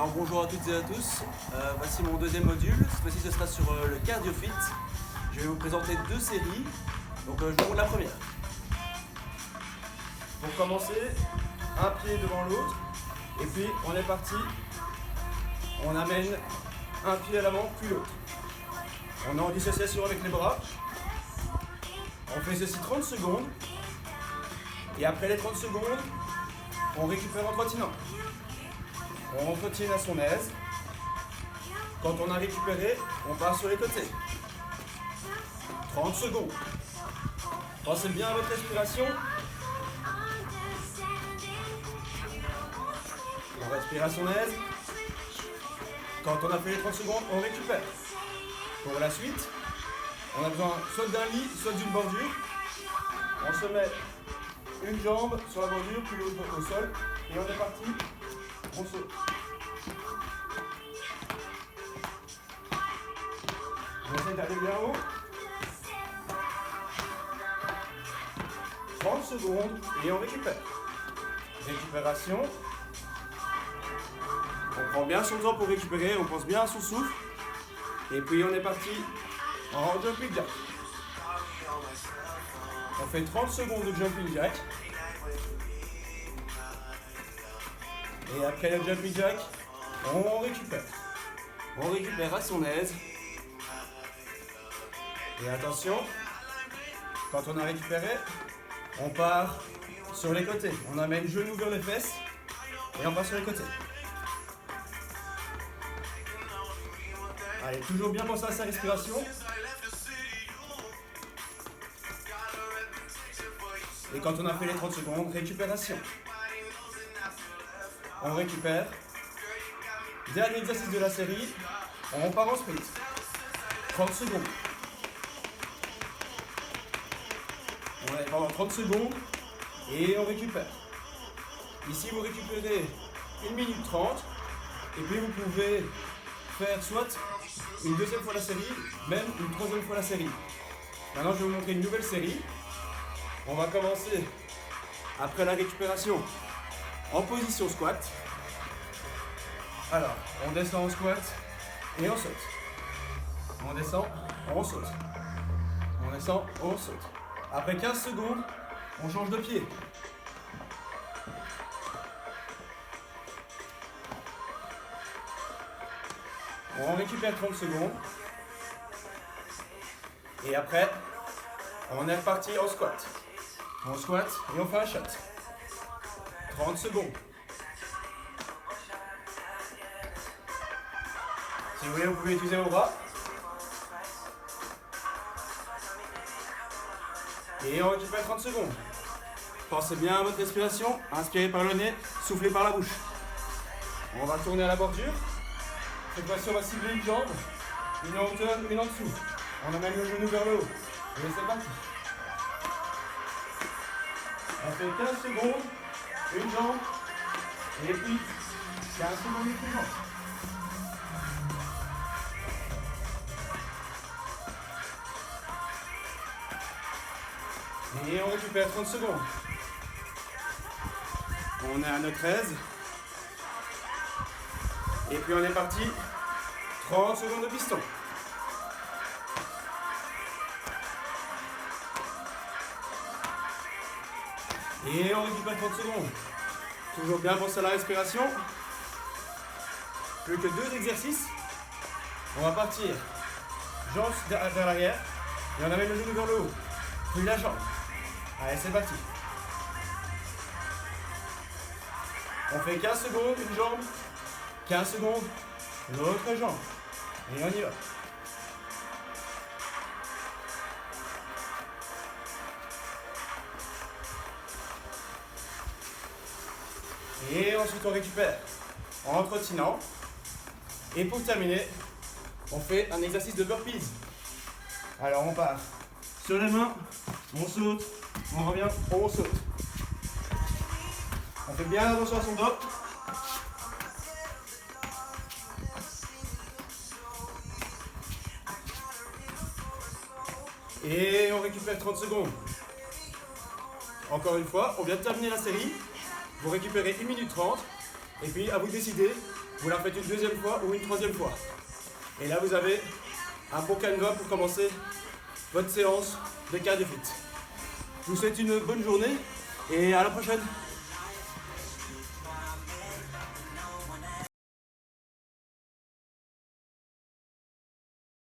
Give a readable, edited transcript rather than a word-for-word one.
Alors bonjour à toutes et à tous, voici mon deuxième module, cette fois-ci ce sera sur le cardio fit. Je vais vous présenter deux séries, donc je vous montre la première. Pour commencer, un pied devant l'autre, et puis on est parti, on amène un pied à l'avant puis l'autre. On est en dissociation avec les bras, on fait ceci 30 secondes, et après les 30 secondes, on récupère en trottinant. On trottine à son aise. Quand on a récupéré, on part sur les côtés. 30 secondes. Pensez bien à votre respiration. On respire à son aise. Quand on a fait les 30 secondes, on récupère. Pour la suite, on a besoin soit d'un lit, soit d'une bordure. On se met une jambe sur la bordure, puis l'autre au sol. Et on est parti. On saute. On essaie d'aller bien haut. 30 secondes et on récupère. Récupération. On prend bien son temps pour récupérer, on pense bien à son souffle. Et puis on est parti en jumping jack. On fait 30 secondes de jumping jack. Et après le jumping jack, on récupère. On récupère à son aise. Et attention, quand on a récupéré, on part sur les côtés. On amène genou vers les fesses et on part sur les côtés. Allez, toujours bien penser à sa respiration. Et quand on a fait les 30 secondes, récupération. On récupère. Dernier exercice de la série. On part en sprint. 30 secondes. On est pendant 30 secondes et on récupère. Ici, vous récupérez 1 minute 30 et puis vous pouvez faire soit une deuxième fois la série, même une troisième fois la série. Maintenant, je vais vous montrer une nouvelle série. On va commencer après la récupération en position squat. Alors, on descend en squat et on saute. On descend, on saute. On descend, on saute. Après 15 secondes, on change de pied. On récupère 30 secondes. Et après, on est reparti en squat. On squat et on fait un shot. 30 secondes. Si vous voulez, vous pouvez utiliser vos bras. Et on récupère 30 secondes. Pensez bien à votre respiration. Inspirez par le nez, soufflez par la bouche. On va tourner à la bordure. Cette fois-ci, on va cibler une jambe, une en hauteur, une en dessous. On amène le genou vers le haut. Et c'est parti. On fait 15 secondes, une jambe, et puis 15 secondes, une jambe. Et on récupère 30 secondes. On est à notre aise. Et puis on est parti. 30 secondes de piston. Et on récupère 30 secondes. Toujours bien penser à la respiration. Plus que 2 exercices. On va partir. Jambes vers l'arrière. Et on amène le genou vers le haut. Puis la jambe. Allez, c'est parti. On fait 15 secondes, une jambe. 15 secondes, l'autre jambe. Et on y va. Et ensuite on récupère en trottinant. Et pour terminer, on fait un exercice de burpees. Alors on part sur les mains, on saute, on revient, on saute. On fait bien attention à son dos. Et on récupère 30 secondes. Encore une fois, on vient de terminer la série. Vous récupérez 1 minute 30. Et puis, à vous de décider Vous la faites une deuxième fois ou une troisième fois. Et là, vous avez un bon canevas pour commencer votre séance de cardio fit. Je vous souhaite une bonne journée et à la prochaine.